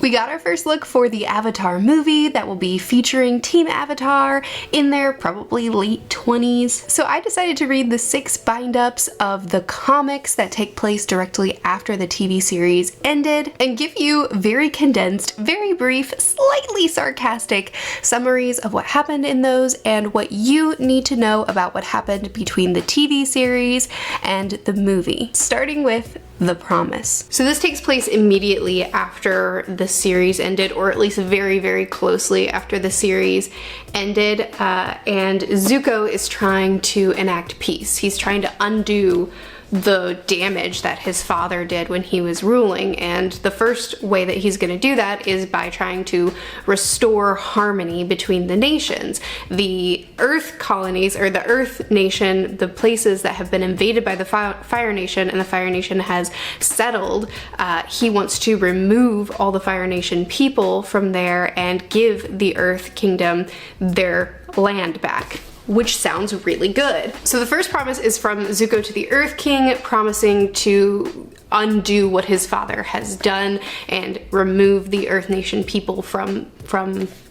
We got our first look for the Avatar movie that will be featuring Team Avatar in their probably late 20s. So I decided to read the 6 bind-ups of the comics that take place directly after the TV series ended and give you very condensed, very brief, slightly sarcastic summaries of what happened in those and what you need to know about what happened between the TV series and the movie. Starting with The Promise. So this takes place immediately after the series ended, or at least very, very closely after the series ended, and Zuko is trying to enact peace. He's trying to undo the damage that his father did when he was ruling, and the first way that he's going to do that is by trying to restore harmony between the nations. The Earth colonies, or the Earth Nation, the places that have been invaded by the Fire Nation and the Fire Nation has settled, he wants to remove all the Fire Nation people from there and give the Earth Kingdom their land back, which sounds really good. So the first promise is from Zuko to the Earth King, promising to undo what his father has done and remove the Earth Nation people from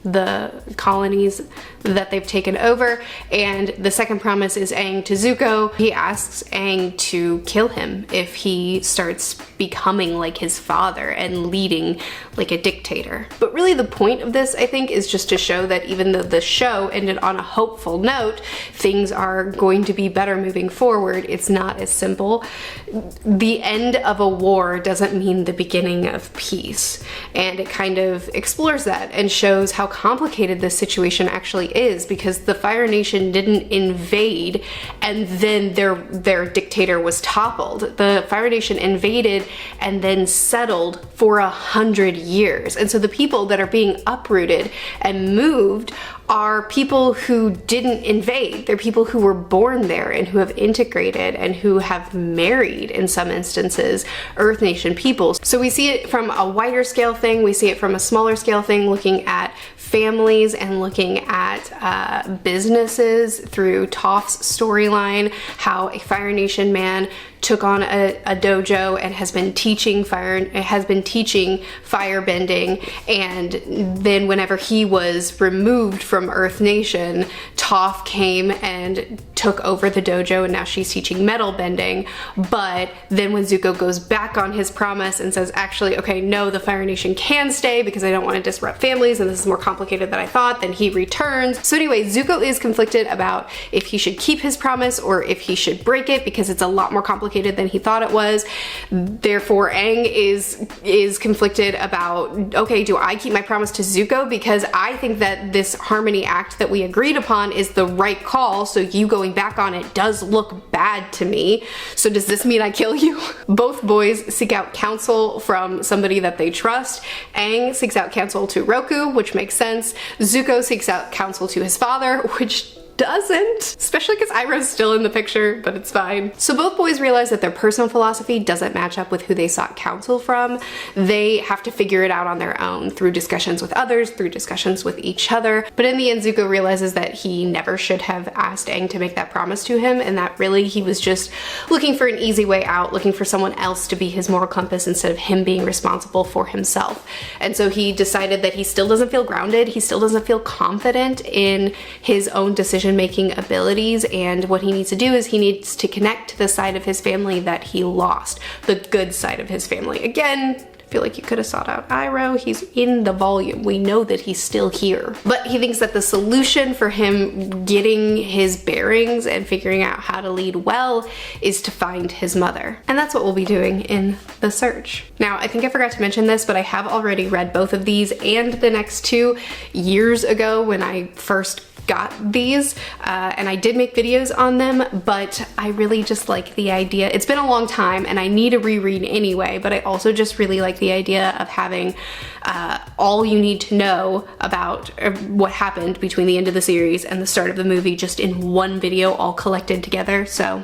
the colonies that they've taken over. And the second promise is Aang to Zuko. He asks Aang to kill him if he starts becoming like his father and leading like a dictator. But really the point of this, I think, is just to show that even though the show ended on a hopeful note, things are going to be better moving forward. It's not as simple. The end of a war doesn't mean the beginning of peace. And it kind of explores that and shows how complicated this situation actually is, because the Fire Nation didn't invade and then their dictator was toppled. The Fire Nation invaded and then settled for 100 years. And so the people that are being uprooted and moved are people who didn't invade. They're people who were born there and who have integrated and who have married, in some instances, Earth Nation people. So we see it from a wider scale thing, we see it from a smaller scale thing, looking at families and looking at businesses through Toph's storyline, how a Fire Nation man took on a dojo and has been teaching firebending, and then whenever he was removed from Earth Nation, Toph came and took over the dojo, and now she's teaching metal bending. But then when Zuko goes back on his promise and says, actually, okay, no, the Fire Nation can stay because I don't want to disrupt families and this is more complicated than I thought, then he returns. So anyway, Zuko is conflicted about if he should keep his promise or if he should break it, because it's a lot more complicated than he thought it was. Therefore, Aang is conflicted about, okay, do I keep my promise to Zuko because I think that this Harmony Act that we agreed upon is the right call, so you going back on it does look bad to me. So does this mean I kill you? Both boys seek out counsel from somebody that they trust. Aang seeks out counsel to Roku, which makes sense. Zuko seeks out counsel to his father, which doesn't, especially because Iroh's still in the picture, but it's fine. So both boys realize that their personal philosophy doesn't match up with who they sought counsel from. They have to figure it out on their own through discussions with others, through discussions with each other. But in the end, Zuko realizes that he never should have asked Aang to make that promise to him, and that really he was just looking for an easy way out, looking for someone else to be his moral compass instead of him being responsible for himself. And so he decided that he still doesn't feel grounded, he still doesn't feel confident in his own decision-making abilities, and what he needs to do is he needs to connect to the side of his family that he lost, the good side of his family. Again, I feel like you could have sought out Iroh. He's in the volume. We know that he's still here. But he thinks that the solution for him getting his bearings and figuring out how to lead well is to find his mother. And that's what we'll be doing in The Search. Now, I think I forgot to mention this, but I have already read both of these and the next two years ago when I first got these, and I did make videos on them, but I really just like the idea. It's been a long time and I need a reread anyway, but I also just really like the idea of having all you need to know about what happened between the end of the series and the start of the movie just in one video all collected together. So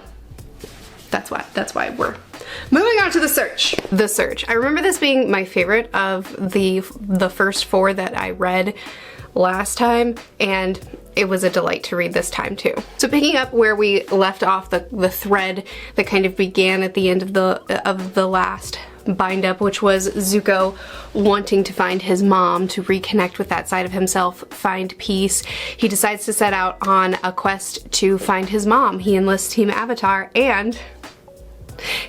that's why we're moving on to The Search. The Search. I remember this being my favorite of the first four that I read last time, and it was a delight to read this time too. So picking up where we left off, the thread that kind of began at the end of the last bind-up, which was Zuko wanting to find his mom, to reconnect with that side of himself, find peace. He decides to set out on a quest to find his mom. He enlists Team Avatar and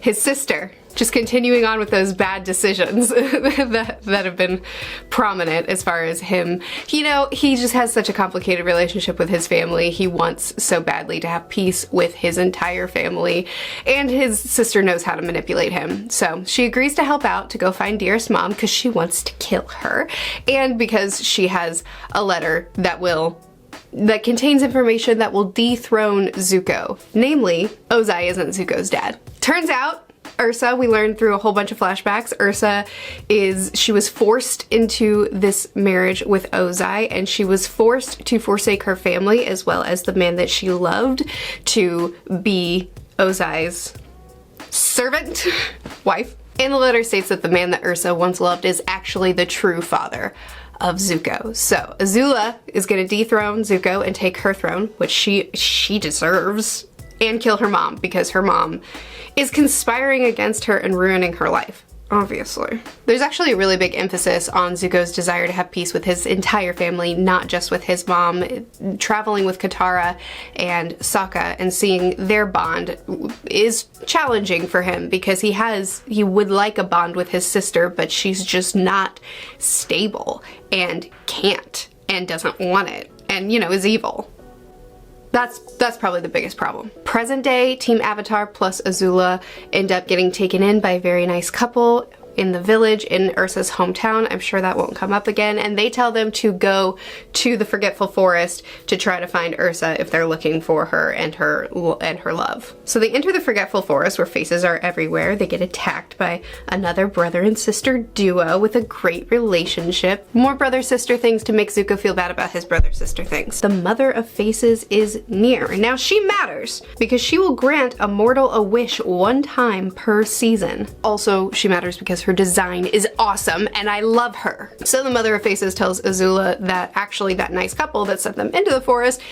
his sister. Just continuing on with those bad decisions that have been prominent as far as him. You know, he just has such a complicated relationship with his family. He wants so badly to have peace with his entire family, and his sister knows how to manipulate him. So she agrees to help out to go find Dearest Mom because she wants to kill her, and because she has a letter that contains information that will dethrone Zuko. Namely, Ozai isn't Zuko's dad. Turns out, Ursa, we learned through a whole bunch of flashbacks, she was forced into this marriage with Ozai, and she was forced to forsake her family as well as the man that she loved to be Ozai's servant, wife. And the letter states that the man that Ursa once loved is actually the true father of Zuko. So Azula is gonna dethrone Zuko and take her throne, which she deserves, and kill her mom because her mom is conspiring against her and ruining her life, obviously. There's actually a really big emphasis on Zuko's desire to have peace with his entire family, not just with his mom. Traveling with Katara and Sokka and seeing their bond is challenging for him because he would like a bond with his sister, but she's just not stable and can't and doesn't want it and, you know, is evil. That's probably the biggest problem. Present day, Team Avatar plus Azula end up getting taken in by a very nice couple in the village in Ursa's hometown. I'm sure that won't come up again. And they tell them to go to the Forgetful Forest to try to find Ursa if they're looking for her and her love. So they enter the Forgetful Forest where faces are everywhere. They get attacked by another brother and sister duo with a great relationship. More brother-sister things to make Zuko feel bad about his brother-sister things. The Mother of Faces is near. Now she matters because she will grant a mortal a wish one time per season. Also, she matters because her design is awesome and I love her. So the Mother of Faces tells Azula that actually that nice couple that sent them into the forest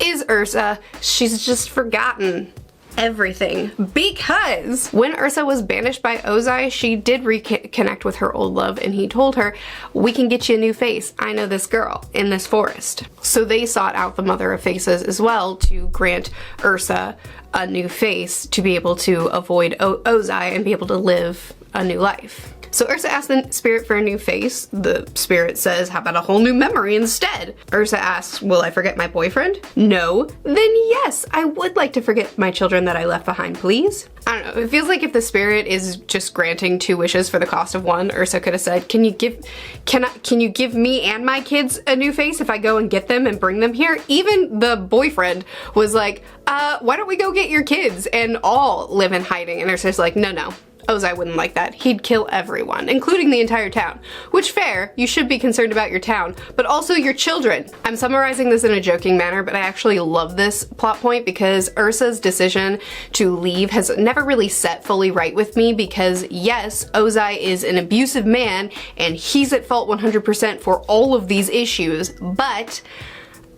is Ursa. She's just forgotten everything because when Ursa was banished by Ozai, she did reconnect with her old love and he told her, we can get you a new face. I know this girl in this forest. So they sought out the Mother of Faces as well to grant Ursa a new face to be able to avoid Ozai and be able to live a new life. So Ursa asks the spirit for a new face. The spirit says, how about a whole new memory instead? Ursa asks, will I forget my boyfriend? No. Then yes, I would like to forget my children that I left behind, please. I don't know, it feels like if the spirit is just granting 2 wishes for the cost of 1, Ursa could have said, can you give me and my kids a new face if I go and get them and bring them here? Even the boyfriend was like, why don't we go get your kids and all live in hiding? And Ursa's like, no. Ozai wouldn't like that. He'd kill everyone, including the entire town. Which, fair, you should be concerned about your town, but also your children. I'm summarizing this in a joking manner, but I actually love this plot point because Ursa's decision to leave has never really set fully right with me because yes, Ozai is an abusive man and he's at fault 100% for all of these issues, but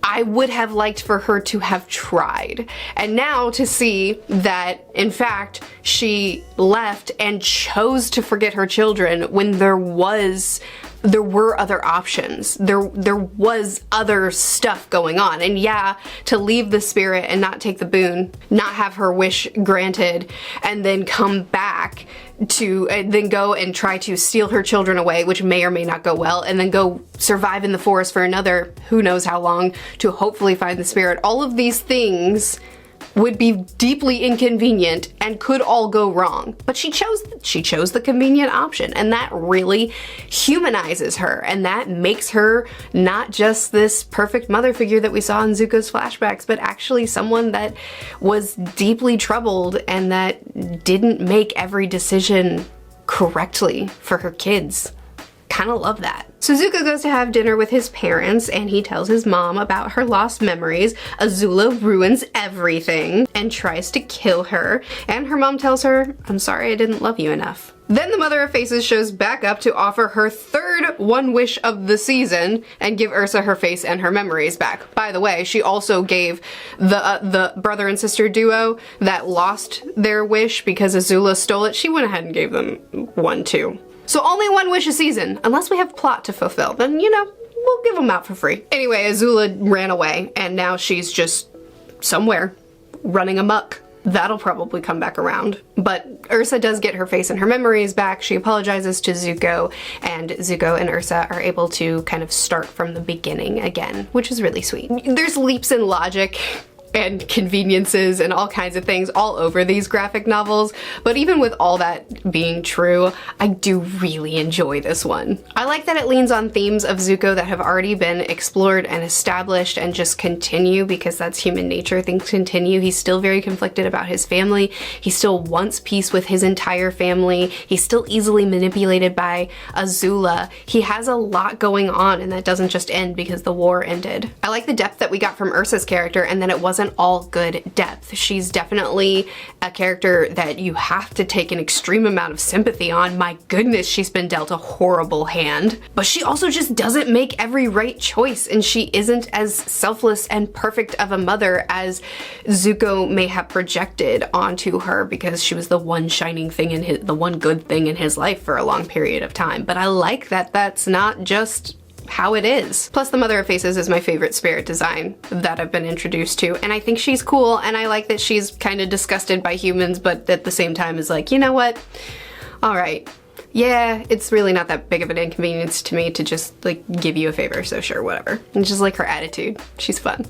I would have liked for her to have tried. And now to see that, in fact, she left and chose to forget her children when there were other options. There was other stuff going on. And yeah, to leave the spirit and not take the boon, not have her wish granted, and then come back to then go and try to steal her children away, which may or may not go well, and then go survive in the forest for another who knows how long to hopefully find the spirit. All of these things would be deeply inconvenient and could all go wrong. But she chose the convenient option, and that really humanizes her, and that makes her not just this perfect mother figure that we saw in Zuko's flashbacks, but actually someone that was deeply troubled and that didn't make every decision correctly for her kids. Kinda love that. So Zuko goes to have dinner with his parents and he tells his mom about her lost memories. Azula ruins everything and tries to kill her, and her mom tells her, I'm sorry I didn't love you enough. Then the Mother of Faces shows back up to offer her third one wish of the season and give Ursa her face and her memories back. By the way, she also gave the brother and sister duo that lost their wish because Azula stole it, she went ahead and gave them one too. So only one wish a season, unless we have plot to fulfill, then you know, we'll give them out for free. Anyway, Azula ran away and now she's just somewhere running amok. That'll probably come back around. But Ursa does get her face and her memories back. She apologizes to Zuko, and Zuko and Ursa are able to kind of start from the beginning again, which is really sweet. There's leaps in logic and conveniences and all kinds of things all over these graphic novels, but even with all that being true, I do really enjoy this one. I like that it leans on themes of Zuko that have already been explored and established and just continue, because that's human nature, things continue. He's still very conflicted about his family. He still wants peace with his entire family. He's still easily manipulated by Azula. He has a lot going on, and that doesn't just end because the war ended. I like the depth that we got from Ursa's character, and then it wasn't all good depth. She's definitely a character that you have to take an extreme amount of sympathy on. My goodness, she's been dealt a horrible hand. But she also just doesn't make every right choice, and she isn't as selfless and perfect of a mother as Zuko may have projected onto her, because she was the one shining thing in his, the one good thing in his life for a long period of time. But I like that that's not just how it is. Plus, the Mother of Faces is my favorite spirit design that I've been introduced to, and I think she's cool, and I like that she's kind of disgusted by humans, but at the same time is like, you know what? All right. Yeah, it's really not that big of an inconvenience to me to just like give you a favor, so sure, whatever. And just like her attitude. She's fun.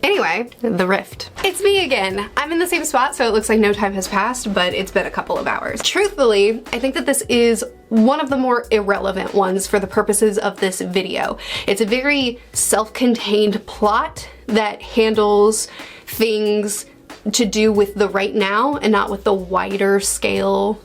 Anyway, the Rift. It's me again. I'm in the same spot, so it looks like no time has passed, but it's been a couple of hours. Truthfully, I think that this is one of the more irrelevant ones for the purposes of this video. It's a very self-contained plot that handles things to do with the right now and not with the wider scale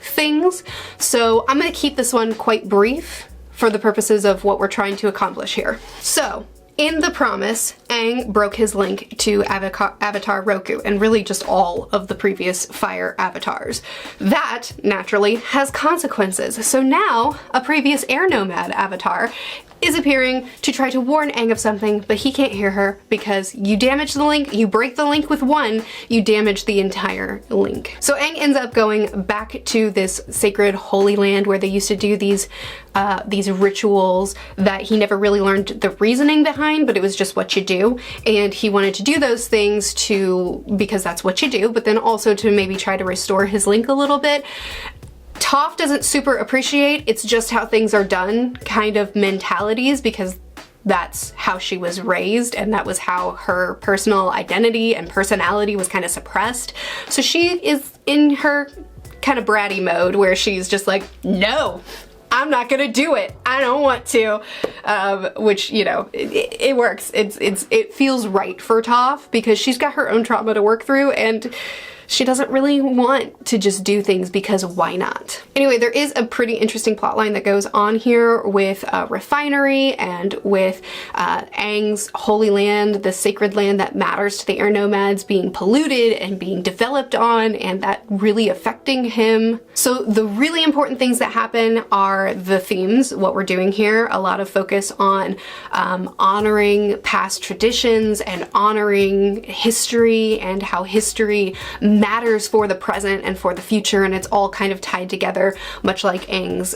things. So I'm gonna keep this one quite brief for the purposes of what we're trying to accomplish here. So, in The Promise, Aang broke his link to Avatar Roku, and really just all of the previous Fire avatars. That, naturally, has consequences. So now, a previous Air Nomad avatar is appearing to try to warn Aang of something, but he can't hear her because you damage the link, you break the link with one, you damage the entire link. So Aang ends up going back to this sacred holy land where they used to do these rituals that he never really learned the reasoning behind, but it was just what you do. And he wanted to do those things because that's what you do, but then also to maybe try to restore his link a little bit. Toph doesn't super appreciate it's just how things are done kind of mentalities, because that's how she was raised and that was how her personal identity and personality was kind of suppressed. So she is in her kind of bratty mode where she's just like, no, I'm not gonna do it. I don't want to. Which, you know, it works. It feels right for Toph because she's got her own trauma to work through, and she doesn't really want to just do things because why not? Anyway, there is a pretty interesting plotline that goes on here with Refinery and with Aang's holy land, the sacred land that matters to the air nomads, being polluted and being developed on, and that really affecting him. So the really important things that happen are the themes, what we're doing here, a lot of focus on honoring past traditions and honoring history and how history matters for the present and for the future, and it's all kind of tied together, much like Aang's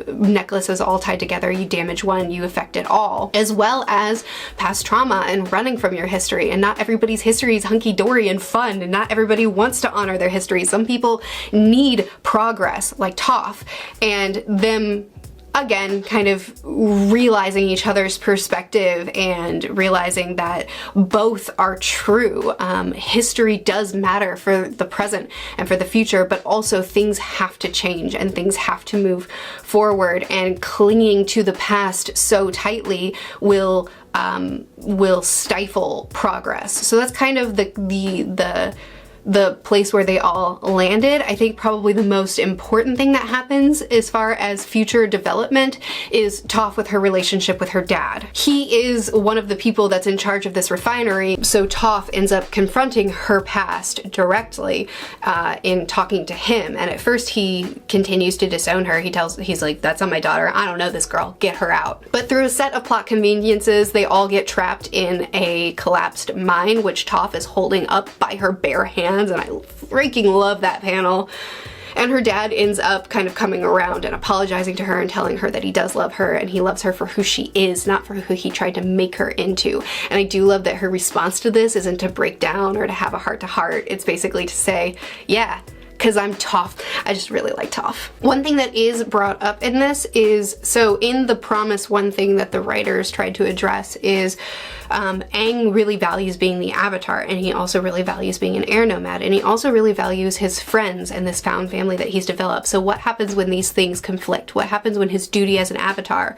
necklace is all tied together. You damage one, you affect it all, as well as past trauma and running from your history. And not everybody's history is hunky-dory and fun, and not everybody wants to honor their history. Some people need progress, like Toph, and them again kind of realizing each other's perspective and realizing that both are true. History does matter for the present and for the future, but also things have to change and things have to move forward, and clinging to the past so tightly will stifle progress. So that's kind of the the place where they all landed. I think probably the most important thing that happens as far as future development is Toph with her relationship with her dad. He is one of the people that's in charge of this refinery, so Toph ends up confronting her past directly in talking to him, and at first he continues to disown her. He's like, that's not my daughter, I don't know this girl, get her out. But through a set of plot conveniences, they all get trapped in a collapsed mine, which Toph is holding up by her bare hands, and I freaking love that panel. And her dad ends up kind of coming around and apologizing to her and telling her that he does love her and he loves her for who she is, not for who he tried to make her into. And I do love that her response to this isn't to break down or to have a heart-to-heart. It's basically to say, yeah, because I'm Toph. I just really like Toph. One thing that is brought up in this is, so in The Promise, one thing that the writers tried to address is Aang really values being the Avatar, and he also really values being an air nomad, and he also really values his friends and this found family that he's developed. So what happens when these things conflict? What happens when his duty as an Avatar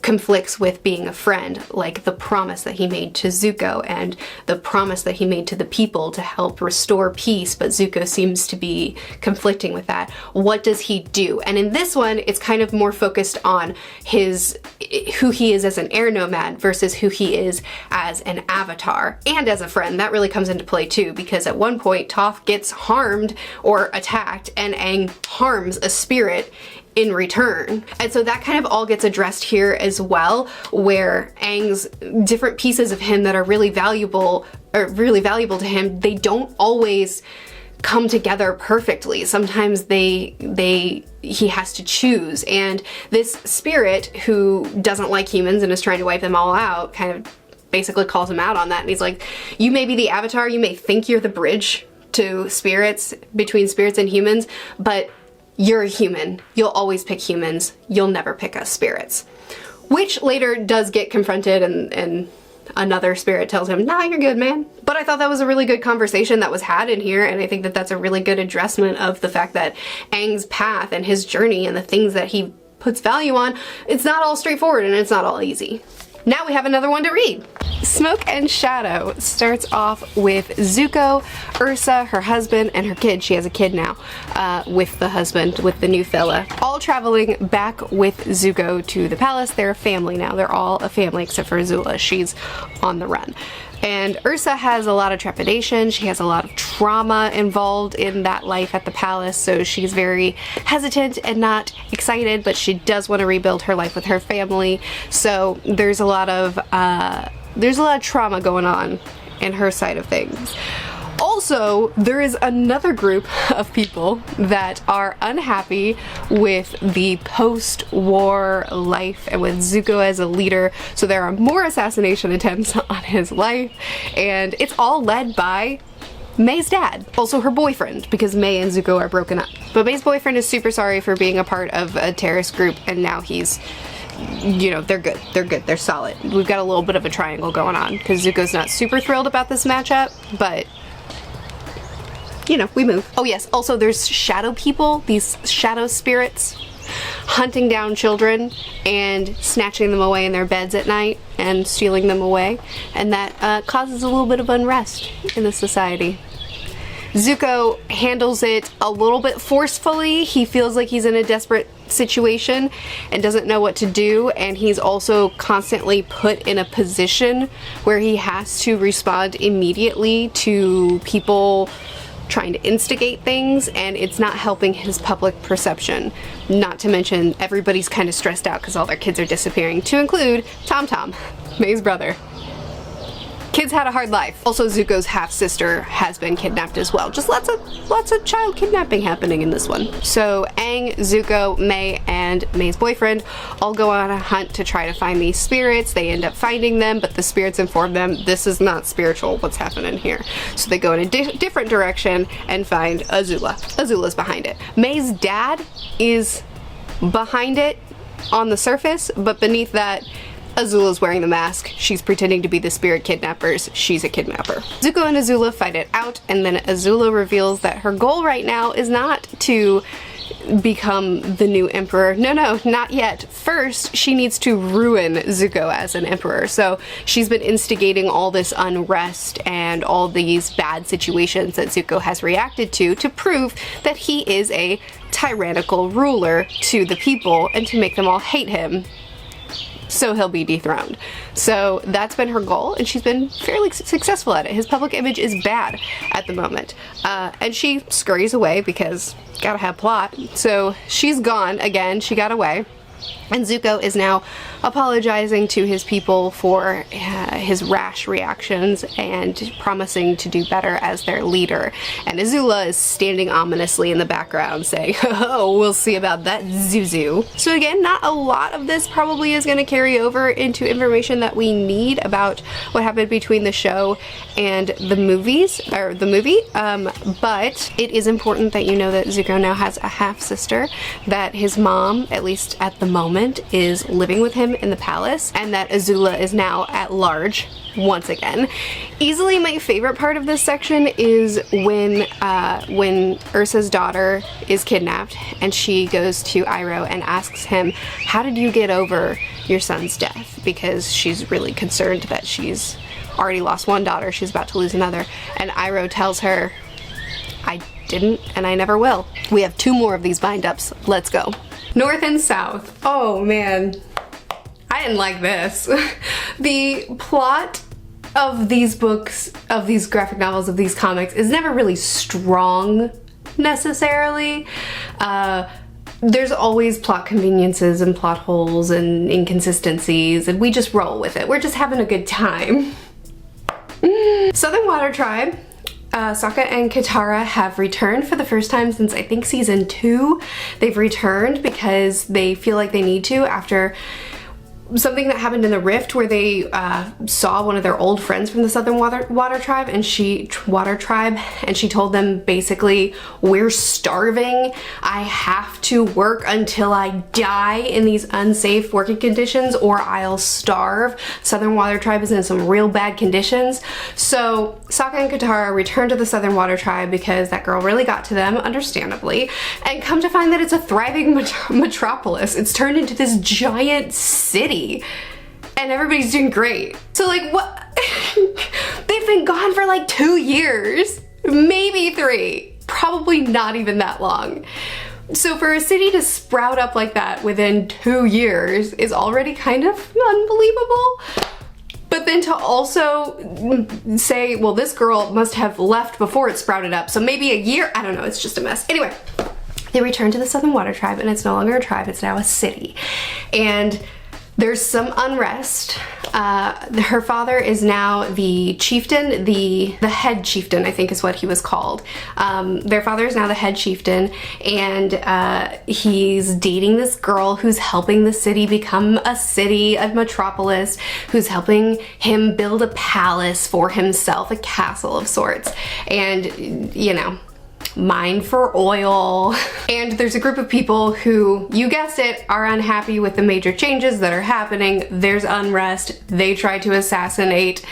conflicts with being a friend, like the promise that he made to Zuko and the promise that he made to the people to help restore peace, but Zuko seems to be conflicting with that. What does he do? And in this one, it's kind of more focused on who he is as an air nomad versus who he is as an Avatar and as a friend. That really comes into play too, because at one point Toph gets harmed or attacked and Aang harms a spirit in return. And so that kind of all gets addressed here as well, where Aang's different pieces of him that are really valuable to him, they don't always come together perfectly. Sometimes he has to choose, and this spirit who doesn't like humans and is trying to wipe them all out kind of basically calls him out on that, and he's like, you may be the Avatar, you may think you're the bridge to spirits, between spirits and humans, but you're a human. You'll always pick humans. You'll never pick us spirits. Which later does get confronted, and another spirit tells him, nah, you're good, man. But I thought that was a really good conversation that was had in here, and I think that that's a really good addressment of the fact that Aang's path and his journey and the things that he puts value on, it's not all straightforward and it's not all easy. Now we have another one to read. Smoke and Shadow starts off with Zuko, Ursa, her husband, and her kid. She has a kid now, with the husband, with the new fella, all traveling back with Zuko to the palace. They're a family now. They're all a family except for Azula. She's on the run. And Ursa has a lot of trepidation. She has a lot of trauma involved in that life at the palace, so she's very hesitant and not excited, but she does want to rebuild her life with her family. So there's a lot of trauma going on in her side of things. Also, there is another group of people that are unhappy with the post-war life and with Zuko as a leader, so there are more assassination attempts on his life, and it's all led by May's dad, also her boyfriend, because May and Zuko are broken up. But May's boyfriend is super sorry for being a part of a terrorist group, and now he's, you know, they're good, they're solid. We've got a little bit of a triangle going on, because Zuko's not super thrilled about this matchup, but you know, we move. Oh yes, also there's shadow people, these shadow spirits, hunting down children and snatching them away in their beds at night and stealing them away, and that causes a little bit of unrest in the society. Zuko handles it a little bit forcefully. He feels like he's in a desperate situation and doesn't know what to do, and he's also constantly put in a position where he has to respond immediately to people trying to instigate things, and it's not helping his public perception. Not to mention everybody's kind of stressed out because all their kids are disappearing, to include Tom Tom, May's brother. Kids had a hard life. Also, Zuko's half-sister has been kidnapped as well. Just lots of child kidnapping happening in this one. So Aang, Zuko, May, and May's boyfriend all go on a hunt to try to find these spirits. They end up finding them, but the spirits inform them this is not spiritual, what's happening here. So they go in a different direction and find Azula. Azula's behind it. May's dad is behind it on the surface, but beneath that, Azula's wearing the mask. She's pretending to be the spirit kidnappers. She's a kidnapper. Zuko and Azula fight it out, and then Azula reveals that her goal right now is not to become the new emperor. No, not yet. First, she needs to ruin Zuko as an emperor. So she's been instigating all this unrest and all these bad situations that Zuko has reacted to prove that he is a tyrannical ruler to the people and to make them all hate him, so he'll be dethroned. So that's been her goal, and she's been fairly successful at it. His public image is bad at the moment. And she scurries away because gotta have plot. So she's gone again, she got away. And Zuko is now apologizing to his people for his rash reactions and promising to do better as their leader. And Azula is standing ominously in the background saying, oh, we'll see about that, Zuzu. So again, not a lot of this probably is going to carry over into information that we need about what happened between the show and the movies, or the movie, but it is important that you know that Zuko now has a half-sister, that his mom, at least at the moment, is living with him in the palace, and that Azula is now at large once again. Easily my favorite part of this section is when Ursa's daughter is kidnapped and she goes to Iroh and asks him, how did you get over your son's death? Because she's really concerned that she's already lost one daughter, she's about to lose another, and Iroh tells her, I didn't and I never will. We have 2 more of these bind-ups. Let's go. North and South. Oh man, I didn't like this. The plot of these books, of these graphic novels, of these comics is never really strong necessarily. There's always plot conveniences and plot holes and inconsistencies, and we just roll with it. We're just having a good time. Southern Water Tribe. Sokka and Katara have returned for the first time since I think season 2. They've returned because they feel like they need to after something that happened in the Rift where they saw one of their old friends from the Southern Water Tribe, and she told them basically, we're starving, I have to work until I die in these unsafe working conditions or I'll starve. Southern Water Tribe is in some real bad conditions. So Sokka and Katara return to the Southern Water Tribe because that girl really got to them, understandably, and come to find that it's a thriving metropolis. It's turned into this giant city. And everybody's doing great. So like, what? They've been gone for like 2 years, maybe 3, probably not even that long. So for a city to sprout up like that within 2 years is already kind of unbelievable. But then to also say, well, this girl must have left before it sprouted up, so maybe a year, I don't know, it's just a mess. Anyway, they return to the Southern Water Tribe, and it's no longer a tribe, it's now a city. And there's some unrest. Her father is now the chieftain, the head chieftain, I think is what he was called. Their father is now the head chieftain, and he's dating this girl who's helping the city become a city, a metropolis, who's helping him build a palace for himself, a castle of sorts. And, you know, mine for oil. And there's a group of people who, you guessed it, are unhappy with the major changes that are happening. There's unrest. They try to assassinate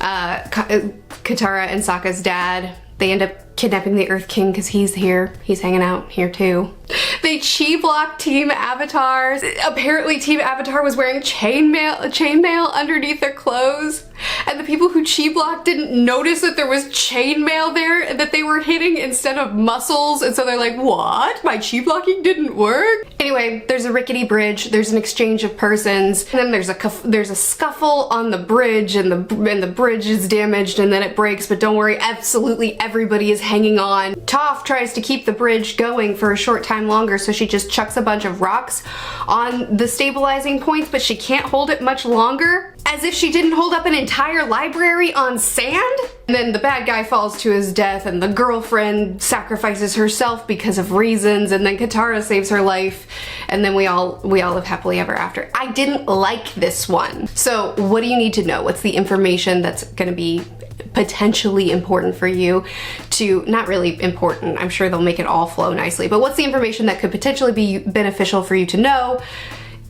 Katara and Sokka's dad. They end up kidnapping the Earth King because he's here. He's hanging out here too. They chi blocked Team Avatar. Apparently Team Avatar was wearing chainmail underneath their clothes, and the people who chi blocked didn't notice that there was chainmail there that they were hitting instead of muscles, and so they're like, what? My chi blocking didn't work? Anyway, there's a rickety bridge, there's an exchange of persons, and then there's a scuffle on the bridge, and the bridge is damaged, and then it breaks, but don't worry, absolutely everybody is hanging on. Toph tries to keep the bridge going for a short time longer, so she just chucks a bunch of rocks on the stabilizing points, but she can't hold it much longer, as if she didn't hold up an entire library on sand. And then the bad guy falls to his death, and the girlfriend sacrifices herself because of reasons, and then Katara saves her life, and then we all live happily ever after. I didn't like this one. So what do you need to know? What's the information that's gonna be potentially important for you to, not really important, I'm sure they'll make it all flow nicely, but what's the information that could potentially be beneficial for you to know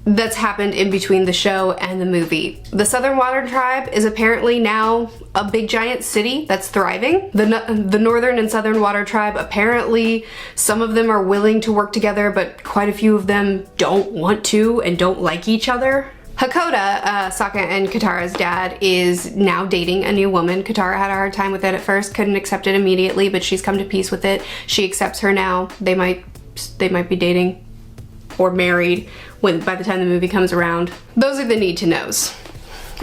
that's happened in between the show and the movie. The Southern Water Tribe is apparently now a big giant city that's thriving. The Northern and Southern Water Tribe, apparently some of them are willing to work together, but quite a few of them don't want to and don't like each other. Hakoda, Sokka and Katara's dad, is now dating a new woman. Katara had a hard time with it at first, couldn't accept it immediately, but she's come to peace with it. She accepts her now. They might be dating or married by the time the movie comes around. Those are the need to knows.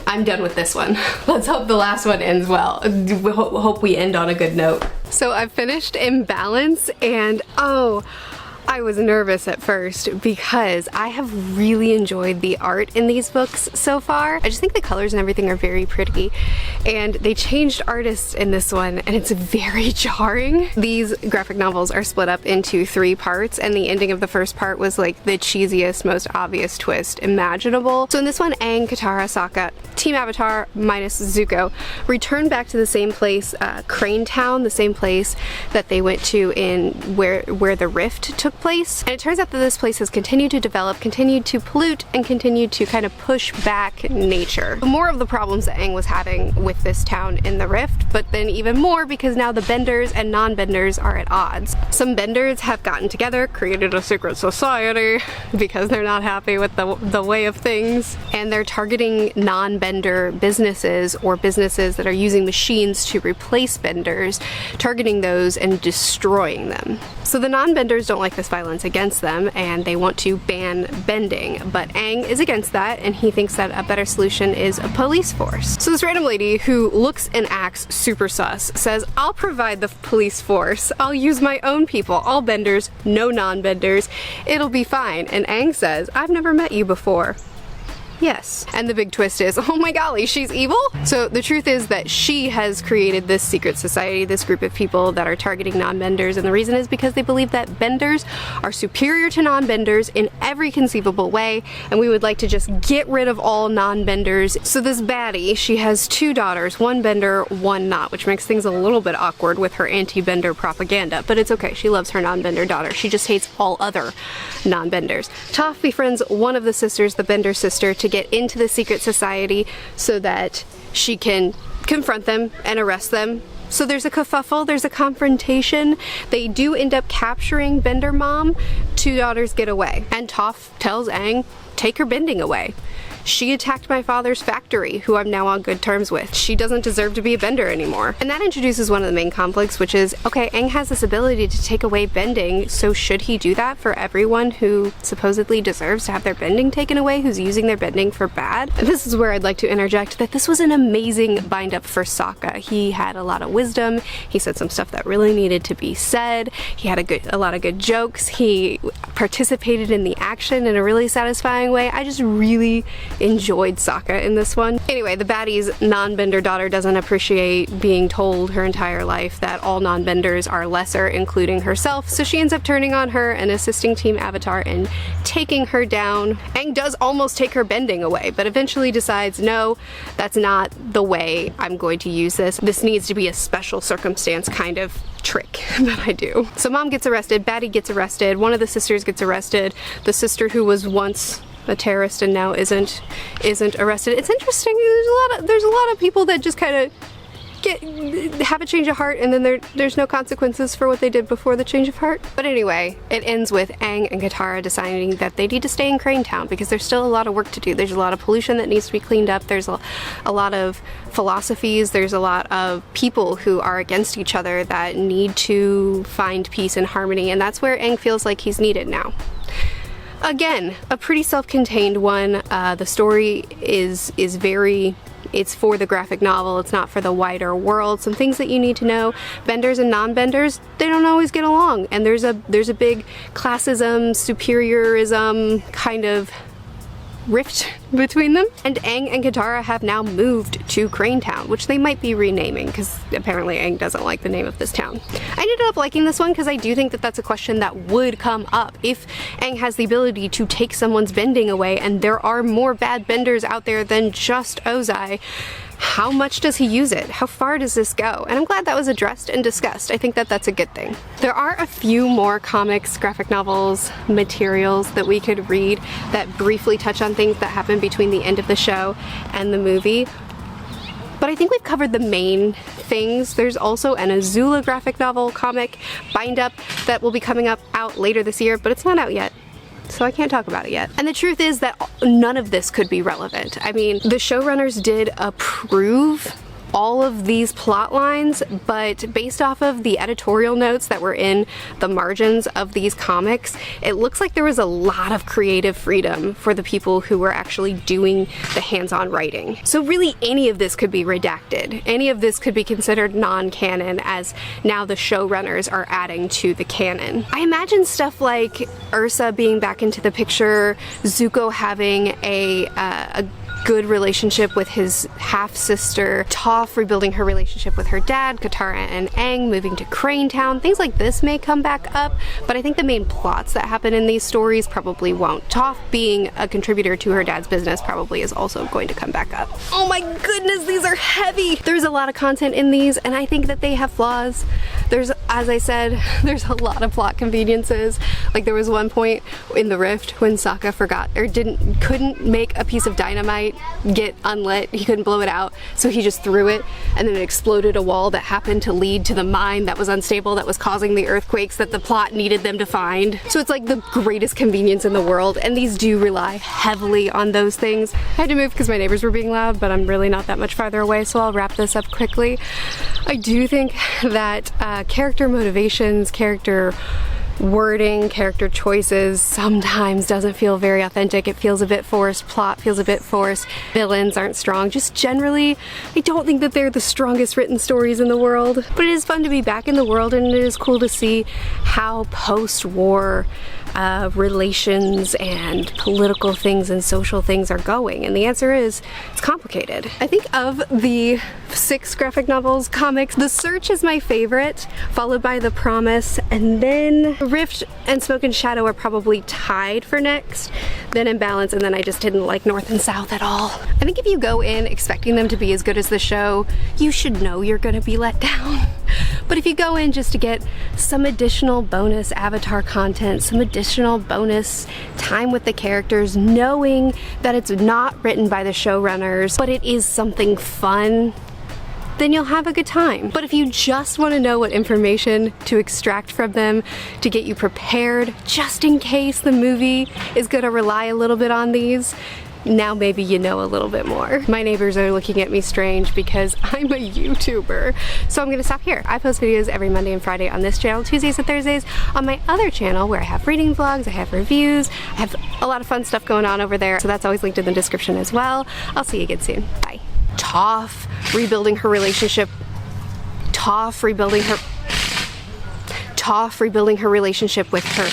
I'm done with this one. Let's hope the last one ends well. Hope we end on a good note. So I've finished Imbalance, and oh, I was nervous at first because I have really enjoyed the art in these books so far. I just think the colors and everything are very pretty, and they changed artists in this one and it's very jarring. These graphic novels are split up into 3 parts, and the ending of the first part was like the cheesiest, most obvious twist imaginable. So in this one, Aang, Katara, Sokka, Team Avatar minus Zuko, return back to the same place, Crane Town, the same place that they went to in where the rift took place. And it turns out that this place has continued to develop, continued to pollute, and continued to kind of push back nature. More of the problems that Aang was having with this town in the rift, but then even more because now the benders and non-benders are at odds. Some benders have gotten together, created a secret society because they're not happy with the way of things, and they're targeting non-bender businesses or businesses that are using machines to replace benders, targeting those and destroying them. So the non-benders don't like this violence against them, and they want to ban bending, but Aang is against that, and he thinks that a better solution is a police force. So this random lady who looks and acts super sus says, I'll provide the police force, I'll use my own people, all benders, no non-benders, it'll be fine. And Aang says, I've never met you before. Yes. And the big twist is, oh my golly, she's evil? So the truth is that she has created this secret society, this group of people that are targeting non-benders, and the reason is because they believe that benders are superior to non-benders in every conceivable way, and we would like to just get rid of all non-benders. So this baddie, she has 2 daughters, one bender, one not, which makes things a little bit awkward with her anti-bender propaganda, but it's okay, she loves her non-bender daughter. She just hates all other non-benders. Toph befriends one of the sisters, the bender sister, to get into the secret society so that she can confront them and arrest them. So there's a kerfuffle, there's a confrontation. They do end up capturing Bender Mom. 2 daughters get away, and Toph tells Aang, take her bending away. She attacked my father's factory, who I'm now on good terms with. She doesn't deserve to be a bender anymore. And that introduces one of the main conflicts, which is, okay, Aang has this ability to take away bending, so should he do that for everyone who supposedly deserves to have their bending taken away, who's using their bending for bad? And this is where I'd like to interject that this was an amazing bind-up for Sokka. He had a lot of wisdom, he said some stuff that really needed to be said, he had a lot of good jokes, he participated in the action in a really satisfying way. I just really enjoyed Sokka in this one. Anyway, the baddie's non-bender daughter doesn't appreciate being told her entire life that all non-benders are lesser, including herself, so she ends up turning on her and assisting Team Avatar and taking her down. Aang does almost take her bending away, but eventually decides, no, that's not the way I'm going to use this. This needs to be a special circumstance kind of trick that I do. So Mom gets arrested, baddie gets arrested, one of the sisters gets arrested, the sister who was once a terrorist and now isn't arrested. It's interesting. There's a lot of people that just kind of have a change of heart, and then there's no consequences for what they did before the change of heart. But anyway, it ends with Aang and Katara deciding that they need to stay in Crane Town because there's still a lot of work to do. There's a lot of pollution that needs to be cleaned up. There's a lot of philosophies. There's a lot of people who are against each other that need to find peace and harmony, and that's where Aang feels like he's needed now. Again, a pretty self-contained one. The story is very, it's for the graphic novel, it's not for the wider world. Some things that you need to know: benders and non-benders, they don't always get along, and there's a big classism, superiorism kind of rift between them. And Aang and Katara have now moved to Crane Town, which they might be renaming because apparently Aang doesn't like the name of this town. I ended up liking this one because I do think that that's a question that would come up. If Aang has the ability to take someone's bending away, and there are more bad benders out there than just Ozai, how much does he use it? How far does this go? And I'm glad that was addressed and discussed. I think that that's a good thing. There are a few more comics, graphic novels, materials that we could read that briefly touch on things that happen between the end of the show and the movie. But I think we've covered the main things. There's also an Azula graphic novel comic bind up that will be coming out later this year, but it's not out yet, so I can't talk about it yet. And the truth is that none of this could be relevant. I mean, the showrunners did approve all of these plot lines, but based off of the editorial notes that were in the margins of these comics, it looks like there was a lot of creative freedom for the people who were actually doing the hands-on writing. So really any of this could be redacted. Any of this could be considered non-canon, as now the showrunners are adding to the canon. I imagine stuff like Ursa being back into the picture, Zuko having a good relationship with his half-sister, Toph rebuilding her relationship with her dad, Katara and Aang moving to Crane Town. Things like this may come back up, but I think the main plots that happen in these stories probably won't. Toph being a contributor to her dad's business probably is also going to come back up. Oh my goodness, these are heavy! There's a lot of content in these, and I think that they have flaws. There's, as I said, there's a lot of plot conveniences. Like there was one point in the rift when Sokka forgot or couldn't make a piece of dynamite get unlit. He couldn't blow it out, so he just threw it, and then it exploded a wall that happened to lead to the mine that was unstable, that was causing the earthquakes that the plot needed them to find. So it's like the greatest convenience in the world, and these do rely heavily on those things. I had to move because my neighbors were being loud, but I'm really not that much farther away, so I'll wrap this up quickly. I do think that character motivations, character wording, character choices sometimes doesn't feel very authentic. It feels a bit forced, plot feels a bit forced, villains aren't strong. Just generally, I don't think that they're the strongest written stories in the world. But it is fun to be back in the world, and it is cool to see how post-war relations and political things and social things are going. And the answer is, it's complicated. I think of the 6 graphic novels, comics, The Search is my favorite, followed by The Promise, and then Rift and Smoke and Shadow are probably tied for next, then Imbalance, and then I just didn't like North and South at all. I think if you go in expecting them to be as good as the show, you should know you're gonna be let down. But if you go in just to get some additional bonus Avatar content, some additional bonus time with the characters, knowing that it's not written by the showrunners, but it is something fun, then you'll have a good time. But if you just want to know what information to extract from them to get you prepared, just in case the movie is going to rely a little bit on these, now maybe you know a little bit more. My neighbors are looking at me strange because I'm a YouTuber. So I'm gonna stop here. I post videos every Monday and Friday on this channel, Tuesdays and Thursdays on my other channel where I have reading vlogs, I have reviews, I have a lot of fun stuff going on over there. So that's always linked in the description as well. I'll see you again soon. Bye. Toph rebuilding her relationship. Toph rebuilding her relationship with her.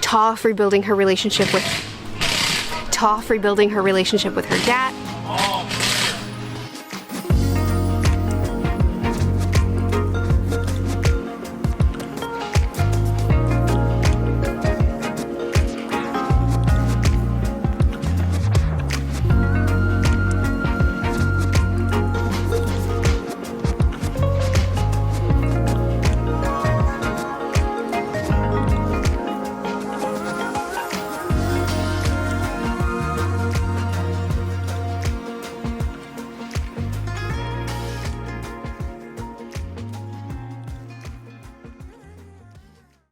Toph rebuilding her relationship with Toph rebuilding her relationship with her dad.